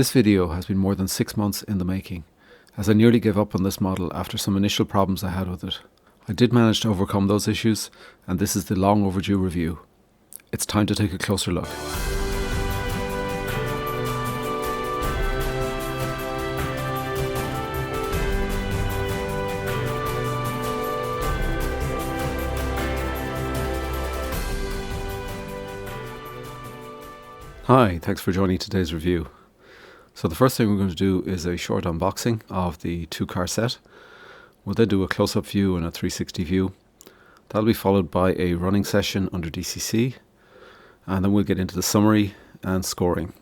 This video has been more than 6 months in the making, as I nearly gave up on this model after some initial problems I had with it. I did manage to overcome those issues, and this is the long overdue review. It's time to take a closer look. Hi, thanks for joining today's review. So the first thing we're going to do is a short unboxing of the 2-car set. We'll then do a close-up view and a 360 view. That'll be followed by a running session under DCC, and then we'll get into the summary and scoring.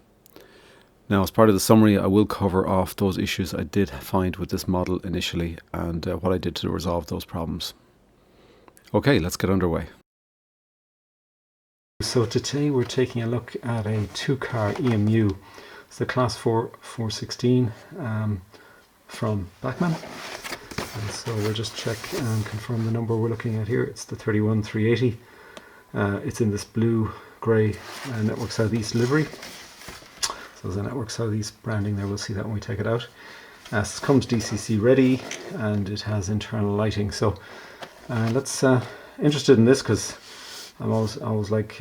Now, as part of the summary, I will cover off those issues I did find with this model initially and what I did to resolve those problems. Okay, let's get underway. So today we're taking a look at a 2-car EMU. It's the Class 4 416 from Bachmann. And so we'll just check and confirm the number we're looking at here. It's the 31380. It's in this blue-grey Network Southeast livery. So there's a Network Southeast branding there. We'll see that when we take it out. It comes DCC ready, and it has internal lighting. So let's interested in this because I'm always like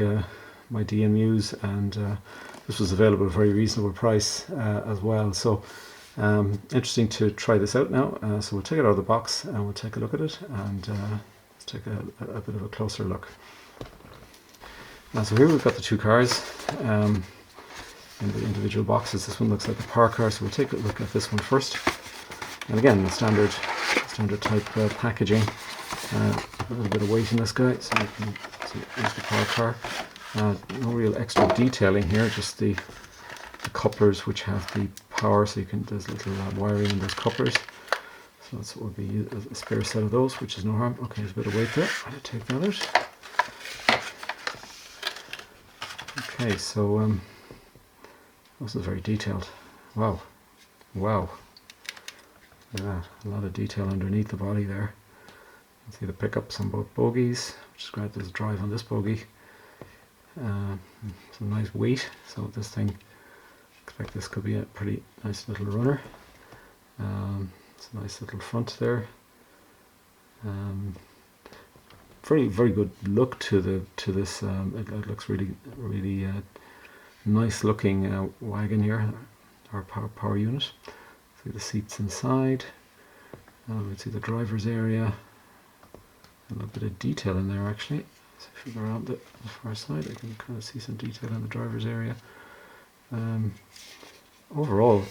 my DMUs, and this was available at a very reasonable price as well. So interesting to try this out now. So we'll take it out of the box and we'll take a look at it, and let's take a bit of a closer look. So here we've got the 2 cars in the individual boxes. This one looks like a power car, so we'll take a look at this one first. And again, the standard type packaging. A little bit of weight in this guy, so you can see it's the power car. No real extra detailing here, just the couplers which have the power, so there's little wiring in those couplers. So that's what would be a spare set of those, which is no harm. Okay, there's a bit of weight there. I'll take that out. Okay, so this is very detailed. Wow. Look at that. A lot of detail underneath the body there. You can see the pickups on both bogies, which is great. There's a drive on this bogie. Some nice weight. So this thing, I expect this could be a pretty nice little runner. It's a nice little front there. Very good look to this. It looks really nice looking wagon here, our power unit. See the seats inside. We see the driver's area. A little bit of detail in there actually. So if you go around the far side, I can kind of see some detail in the driver's area. Overall,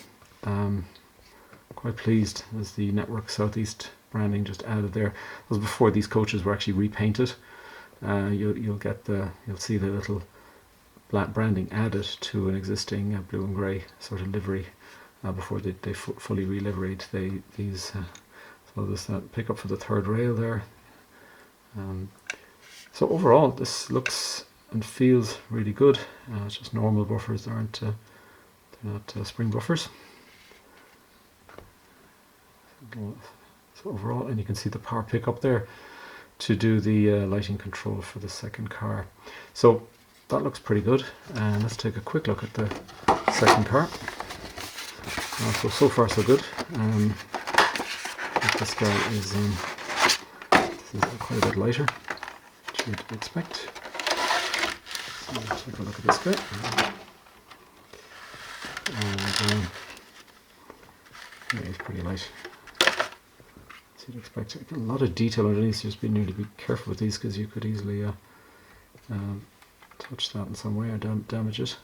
quite pleased as the Network Southeast branding just added there. That was before these coaches were actually repainted. You'll see the little black branding added to an existing blue and grey sort of livery before they fully re-liveried these. So there's that pickup for the third rail there. So overall, this looks and feels really good. It's just normal buffers. They're not spring buffers. So overall, and you can see the power pickup there to do the lighting control for the second car. So that looks pretty good. And let's take a quick look at the second car. So far so good. This guy is quite a bit lighter, which you'd expect. So let's take a look at this guy. And yeah, he's pretty light. So you'd expect a lot of detail underneath. So just need to be careful with these because you could easily touch that in some way or damage it.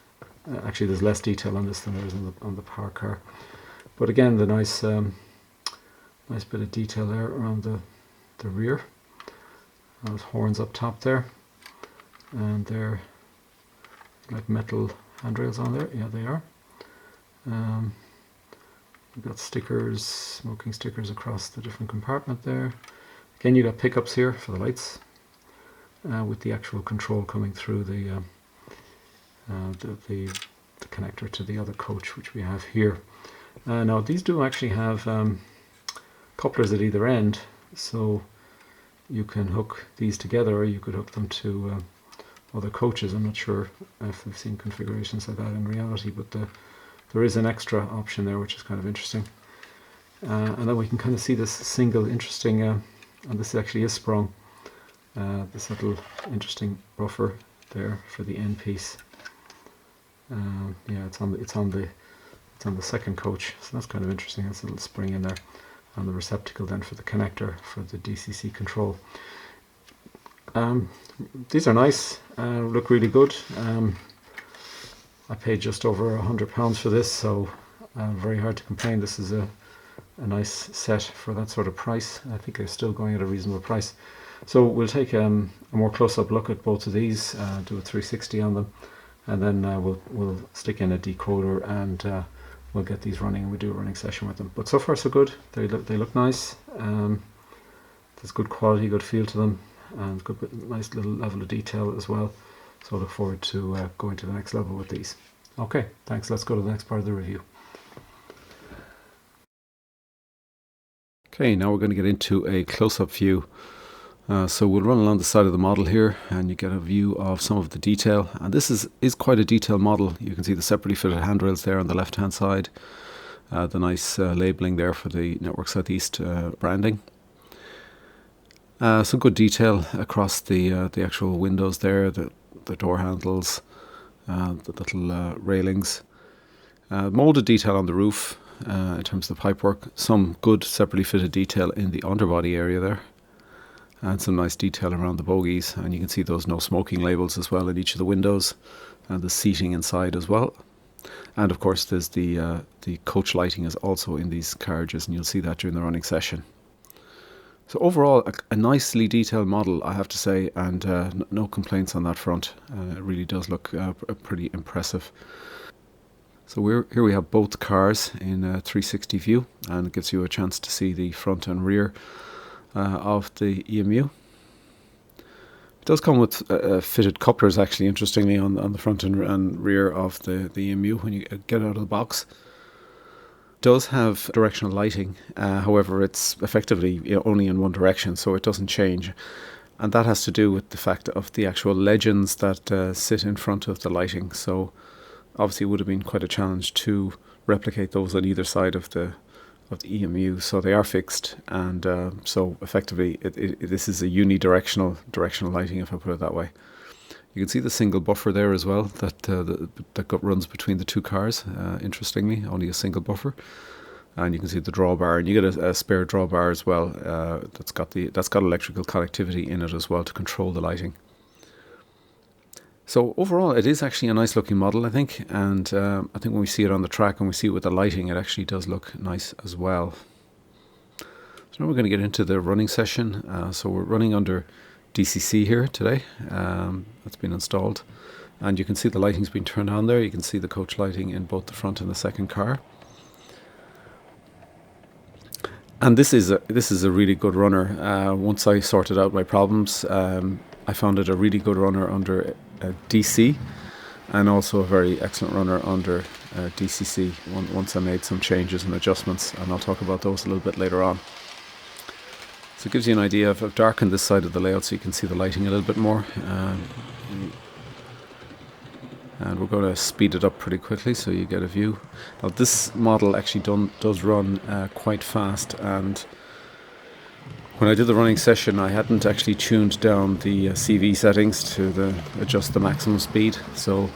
Actually, there's less detail on this than there is on the power car. But again, the nice bit of detail there around the rear. Those horns up top there, and they're like metal handrails on there. Yeah, they are. We've got stickers, smoking stickers across the different compartment there. Again, you got pickups here for the lights, with the actual control coming through the connector to the other coach, which we have here. Now these do actually have couplers at either end, so you can hook these together, or you could hook them to other coaches. I'm not sure if we've seen configurations like that in reality, but the there is an extra option there, which is kind of interesting. And then we can kind of see this single interesting, and this actually is sprung, this little interesting buffer there for the end piece. Yeah, it's on the second coach, so that's kind of interesting. That's a little spring in there, and the receptacle then for the connector for the DCC control. These are nice, look really good. I paid just over £100 for this, so very hard to complain. This is a nice set for that sort of price. I think they're still going at a reasonable price. So we'll take a more close-up look at both of these, do a 360 on them, and then we'll stick in a decoder and we'll get these running, and we'll do a running session with them. But so far so good. They look nice. There's good quality, good feel to them, and good, nice little level of detail as well. So I look forward to going to the next level with these. Okay, thanks. Let's go to the next part of the review. Okay, now we're going to get into a close-up view. So we'll run along the side of the model here, and you get a view of some of the detail. And this is quite a detailed model. You can see the separately fitted handrails there on the left-hand side. The nice labelling there for the Network Southeast branding. Some good detail across the actual windows there, the door handles, the little railings. Moulded detail on the roof in terms of the pipework. Some good separately fitted detail in the underbody area there. And some nice detail around the bogies, and you can see those no smoking labels as well in each of the windows, and the seating inside as well. And of course there's the coach lighting is also in these carriages, and you'll see that during the running session. So overall a nicely detailed model, I have to say, and no complaints on that front. It really does look pretty impressive. So here we have both cars in a 360 view, and it gives you a chance to see the front and rear of the EMU. It does come with fitted couplers, actually, interestingly, on the front and rear of the EMU when you get out of the box. It does have directional lighting, however it's effectively only in one direction, so it doesn't change. And that has to do with the fact of the actual legends that sit in front of the lighting. So obviously it would have been quite a challenge to replicate those on either side of the EMU, so they are fixed, and so effectively this is a unidirectional lighting, if I put it that way. You can see the single buffer there as well that runs between the two cars. Interestingly, only a single buffer, and you can see the drawbar, and you get a spare drawbar as well. That's got electrical connectivity in it as well to control the lighting. So overall, it is actually a nice looking model, I think, and I think when we see it on the track and we see it with the lighting, it actually does look nice as well. So now we're going to get into the running session. So we're running under DCC here today. That's been installed, and you can see the lighting's been turned on there. You can see the coach lighting in both the front and the second car. And this is a really good runner. Once I sorted out my problems, I found it a really good runner under DC, and also a very excellent runner under DCC once I made some changes and adjustments, and I'll talk about those a little bit later on. So it gives you an idea. I've darkened this side of the layout so you can see the lighting a little bit more, and we're going to speed it up pretty quickly so you get a view. Now this model actually does run quite fast, and when I did the running session, I hadn't actually tuned down the CV settings to adjust the maximum speed. So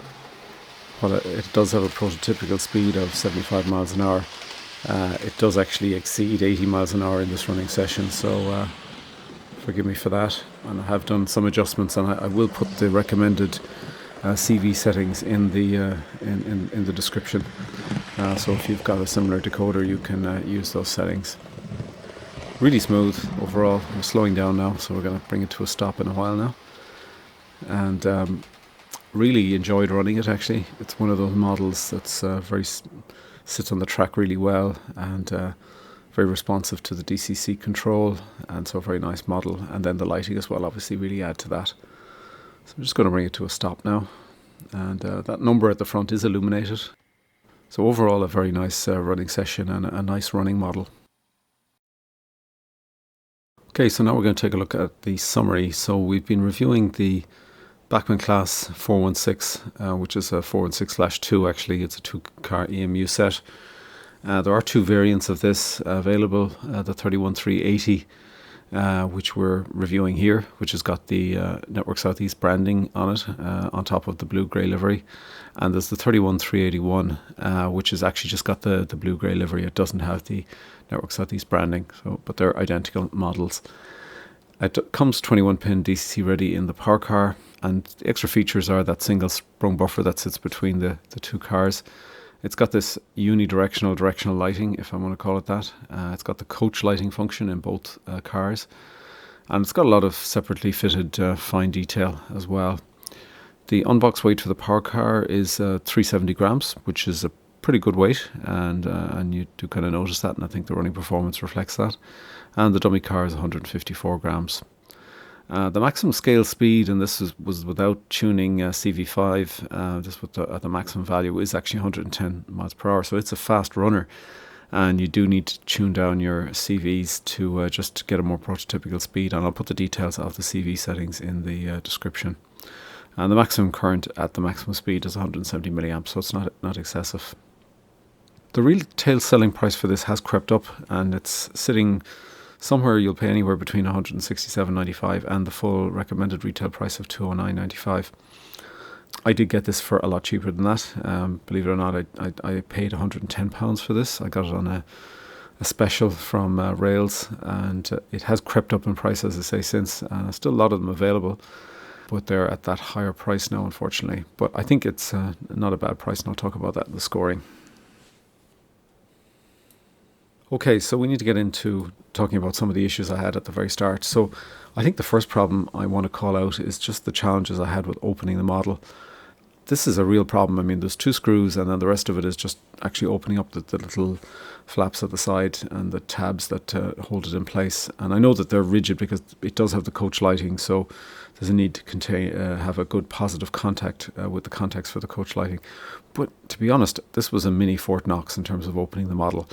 while it does have a prototypical speed of 75 miles an hour, it does actually exceed 80 miles an hour in this running session. So forgive me for that. And I have done some adjustments, and I will put the recommended CV settings in the description. So if you've got a similar decoder, you can use those settings. Really smooth overall. I'm slowing down now, so we're going to bring it to a stop in a while now. And really enjoyed running it, actually. It's one of those models that's sits on the track really well, and very responsive to the DCC control, and so a very nice model. And then the lighting as well obviously really add to that. So I'm just going to bring it to a stop now. And that number at the front is illuminated. So overall a very nice running session, and a nice running model. Okay, so now we're going to take a look at the summary. So we've been reviewing the Bachmann class 416, which is a 416/2 actually. It's a 2-car EMU set. There are 2 variants of this available, the 31380, which we're reviewing here, which has got the Network Southeast branding on it, on top of the blue-grey livery. And there's the 31381, which has actually just got the blue-grey livery. It doesn't have the Network Southeast branding, but they're identical models. It comes 21-pin DCC ready in the power car, and the extra features are that single sprung buffer that sits between the 2 cars. It's got this unidirectional directional lighting, if I want to call it that. It's got the coach lighting function in both cars, and it's got a lot of separately fitted fine detail as well. The unbox weight for the power car is 370 grams, which is a pretty good weight, and you do kind of notice that, and I think the running performance reflects that. And the dummy car is 154 grams. The maximum scale speed, and this was without tuning CV5, just at the maximum value, is actually 110 miles per hour. So it's a fast runner, and you do need to tune down your CVs to just get a more prototypical speed. And I'll put the details of the CV settings in the description. And the maximum current at the maximum speed is 170 milliamps, so it's not excessive. The retail selling price for this has crept up, and it's sitting somewhere you'll pay anywhere between 167.95 and the full recommended retail price of 209.95. I did get this for a lot cheaper than that. Believe it or not, I paid £110 for this. I got it on a special from Rails, and it has crept up in price, as I say, since. Still a lot of them available, but they're at that higher price now, unfortunately. But I think it's not a bad price, and I'll talk about that in the scoring. Okay, so we need to get into talking about some of the issues I had at the very start. So I think the first problem I want to call out is just the challenges I had with opening the model. This is a real problem. I mean, there's 2 screws, and then the rest of it is just actually opening up the little flaps at the side and the tabs that hold it in place. And I know that they're rigid because it does have the coach lighting, so there's a need to have a good positive contact with the contacts for the coach lighting. But to be honest, this was a mini Fort Knox in terms of opening the model.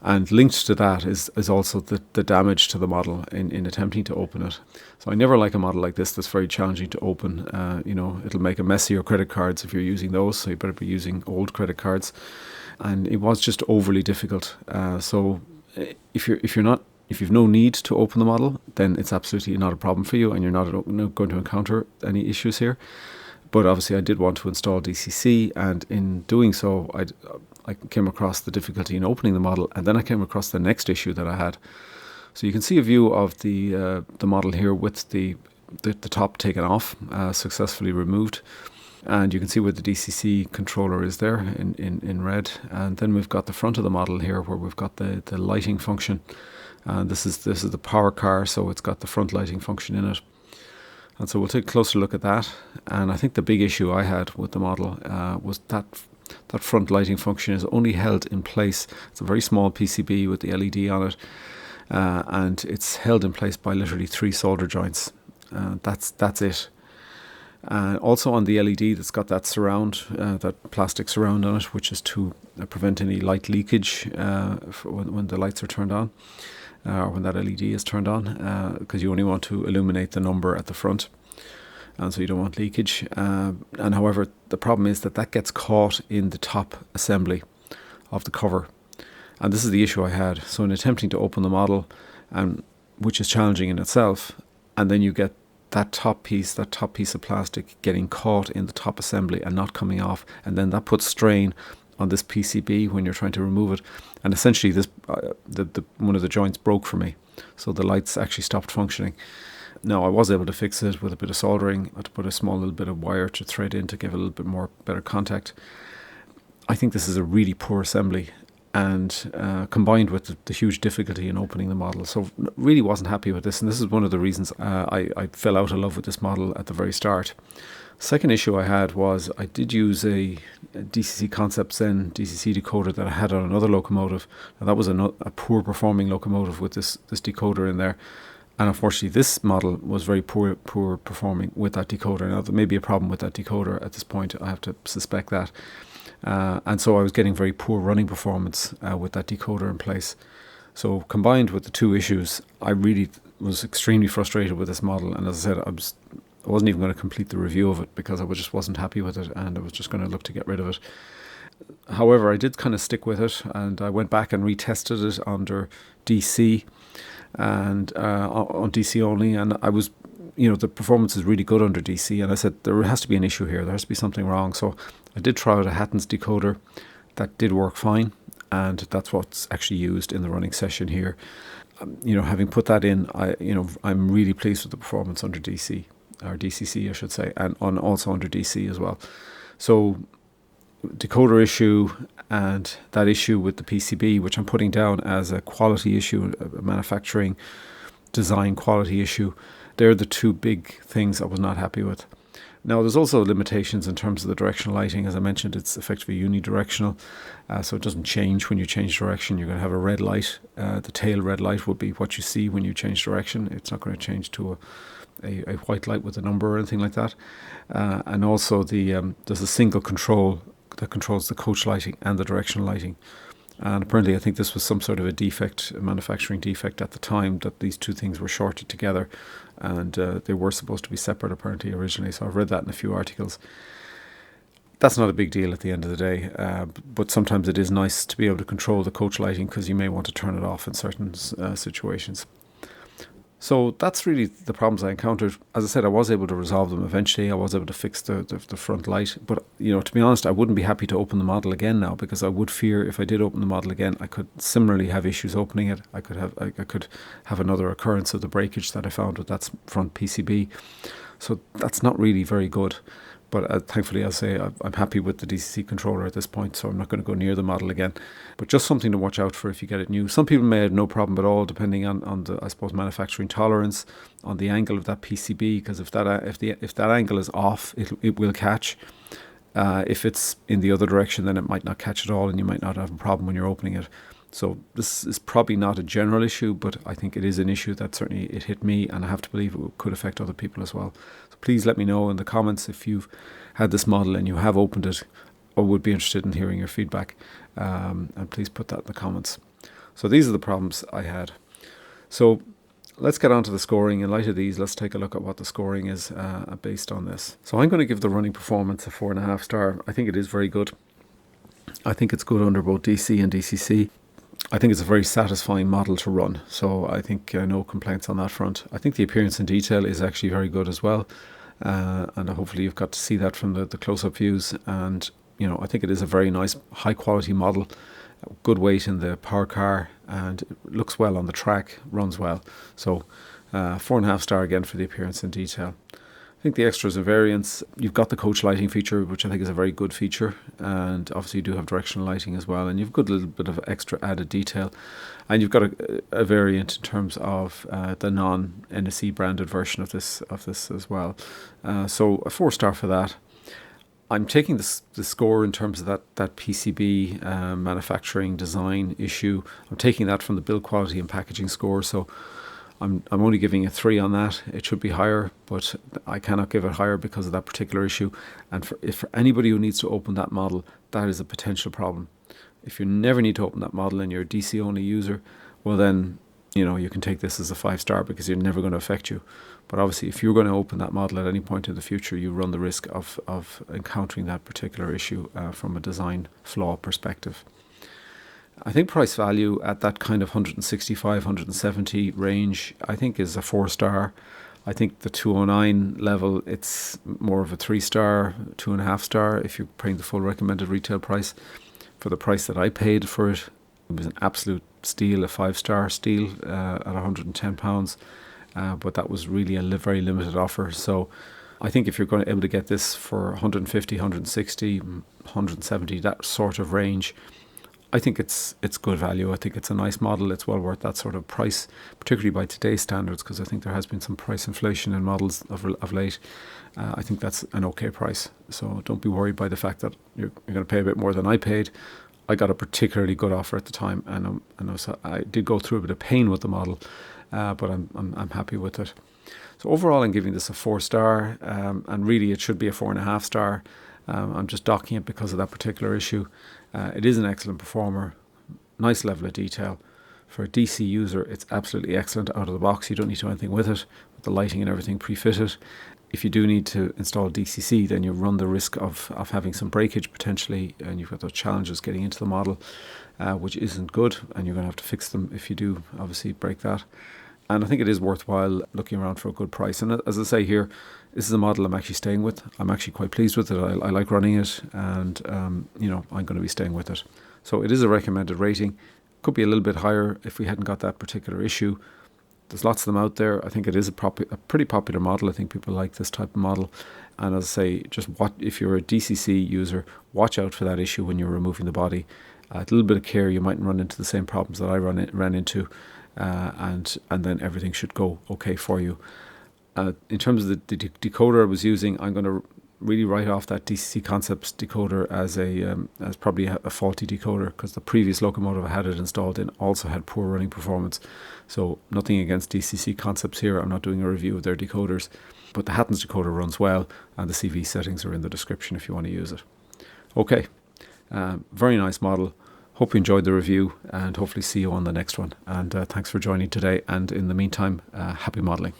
And linked to that is also the damage to the model in attempting to open it. So I never like a model like this that's very challenging to open. It'll make a mess of your credit cards if you're using those, so you better be using old credit cards. And it was just overly difficult. So if you've no need to open the model, then it's absolutely not a problem for you, and you're not going to encounter any issues here. But obviously I did want to install DCC, and in doing so I came across the difficulty in opening the model, and then I came across the next issue that I had. So you can see a view of the model here with the top taken off, successfully removed, and you can see where the DCC controller is there in red. And then we've got the front of the model here where we've got the lighting function. This is the power car, so it's got the front lighting function in it. And so we'll take a closer look at that. And I think the big issue I had with the model was that front lighting function is only held in place. It's a very small PCB with the LED on it, and it's held in place by literally 3 solder joints. That's it. Also on the LED, that's got that surround, that plastic surround on it, which is to prevent any light leakage when the lights are turned on, or when that LED is turned on, because you only want to illuminate the number at the front, and so you don't want leakage. And however, the problem is that gets caught in the top assembly of the cover, and this is the issue I had. So in attempting to open the model, which is challenging in itself, and then you get that top piece of plastic getting caught in the top assembly and not coming off, and then that puts strain on this PCB when you're trying to remove it. And essentially this one of the joints broke for me, so the lights actually stopped functioning. Now I was able to fix it with a bit of soldering. I had to put a small little bit of wire to thread in to give a little bit more better contact. I think this is a really poor assembly, and combined with the huge difficulty in opening the model. So really wasn't happy with this, and this is one of the reasons I fell out of love with this model at the very start. Second issue I had was I did use a DCC Concept Zen DCC decoder that I had on another locomotive. Now that was a poor performing locomotive with this decoder in there, and unfortunately this model was very poor performing with that decoder. Now there may be a problem with that decoder at this point, I have to suspect that. And so I was getting very poor running performance with that decoder in place. So combined with the two issues, I really was extremely frustrated with this model. And as I said, I wasn't even going to complete the review of it because I just wasn't happy with it, and I was just going to look to get rid of it. However, I did kind of stick with it, and I went back and retested it under DC and on DC only, and I was, the performance is really good under DC, and I said there has to be an issue here, there has to be something wrong. So I did try out a Hattons decoder that did work fine, and that's what's actually used in the running session here. Having put that in, I'm really pleased with the performance under DC, or DCC I should say, and also under DC as well. So decoder issue and that issue with the PCB, which I'm putting down as a quality issue, a manufacturing design quality issue, they're the two big things I was not happy with. Now, there's also limitations in terms of the directional lighting. As I mentioned, it's effectively unidirectional, so it doesn't change when you change direction. You're going to have a red light. The tail red light will be what you see when you change direction. It's not going to change to a white light with a number or anything like that. And also there's a single control that controls the coach lighting and the directional lighting. And apparently I think this was some sort of a manufacturing defect at the time, that these two things were shorted together, and they were supposed to be separate apparently originally. So I've read that in a few articles. That's not a big deal at the end of the day, but sometimes it is nice to be able to control the coach lighting, because you may want to turn it off in certain situations. So that's really the problems I encountered. As I said, I was able to resolve them eventually. I was able to fix the front light. But, to be honest, I wouldn't be happy to open the model again now, because I would fear if I did open the model again, I could similarly have issues opening it. I could have another occurrence of the breakage that I found with that front PCB. So that's not really very good. But thankfully, I'll say I'm happy with the DCC controller at this point, so I'm not going to go near the model again. But just something to watch out for if you get it new. Some people may have no problem at all, depending on the, I suppose, manufacturing tolerance, on the angle of that PCB. Because if that angle is off, it will catch. If it's in the other direction, then it might not catch at all, and you might not have a problem when you're opening it. So this is probably not a general issue, but I think it is an issue that certainly it hit me, and I have to believe it could affect other people as well. So please let me know in the comments if you've had this model and you have opened it, or would be interested in hearing your feedback. And please put that in the comments. So these are the problems I had. So let's get on to the scoring. In light of these, let's take a look at what the scoring is based on this. So I'm going to give the running performance a 4.5 star. I think it is very good. I think it's good under both DC and DCC. I think it's a very satisfying model to run, so I think no complaints on that front. I think the appearance and detail is actually very good as well, and hopefully you've got to see that from the close-up views. And I think it is a very nice, high-quality model, good weight in the power car, and it looks well on the track, runs well. So 4.5 star again for the appearance and detail. I think the extras and variants, you've got the coach lighting feature, which I think is a very good feature, and obviously you do have directional lighting as well, and you've got a little bit of extra added detail, and you've got a variant in terms of the non-NSE branded version of this as well. So a 4 star for that. I'm taking the score in terms of that PCB manufacturing design issue. I'm taking that from the build quality and packaging score, so I'm only giving a 3 on that. It should be higher, but I cannot give it higher because of that particular issue. And for anybody who needs to open that model, that is a potential problem. If you never need to open that model and you're a DC only user, well then, you can take this as a 5 star because it's never going to affect you. But obviously, if you're going to open that model at any point in the future, you run the risk of encountering that particular issue from a design flaw perspective. I think price value at that kind of 165, 170 range, I think is a 4 star. I think the 209 level, it's more of a 3 star, 2.5 star if you're paying the full recommended retail price. For the price that I paid for it, it was an absolute steal, a 5 star steal at £110. But that was really a very limited offer. So I think if you're going to be able to get this for 150, 160, 170, that sort of range, I think it's good value. I think it's a nice model. It's well worth that sort of price, particularly by today's standards, because I think there has been some price inflation in models of late. I think that's an okay price. So don't be worried by the fact that you're going to pay a bit more than I paid. I got a particularly good offer at the time, and I did go through a bit of pain with the model, but I'm happy with it. So overall, I'm giving this a 4 star, and really it should be a 4.5 star. I'm just docking it because of that particular issue. It is an excellent performer, nice level of detail. For a DC user, it's absolutely excellent out of the box. You don't need to do anything with it, with the lighting and everything pre-fitted. If you do need to install DCC, then you run the risk of having some breakage potentially, and you've got those challenges getting into the model, which isn't good, and you're going to have to fix them if you do obviously break that. And I think it is worthwhile looking around for a good price. And as I say here, this is a model I'm actually staying with. I'm actually quite pleased with it. I like running it, and I'm going to be staying with it. So it is a recommended rating. Could be a little bit higher if we hadn't got that particular issue. There's lots of them out there. I think it is a pretty popular model. I think people like this type of model. And as I say, if you're a DCC user, watch out for that issue when you're removing the body. A little bit of care, you mightn't run into the same problems that I ran into, and then everything should go okay for you. In terms of the decoder I was using, I'm going to really write off that DCC Concepts decoder as probably a faulty decoder, because the previous locomotive I had it installed in also had poor running performance. So nothing against DCC Concepts here. I'm not doing a review of their decoders, but the Hattons decoder runs well, and the CV settings are in the description if you want to use it. Okay, very nice model. Hope you enjoyed the review, and hopefully see you on the next one. And thanks for joining today. And in the meantime, happy modelling.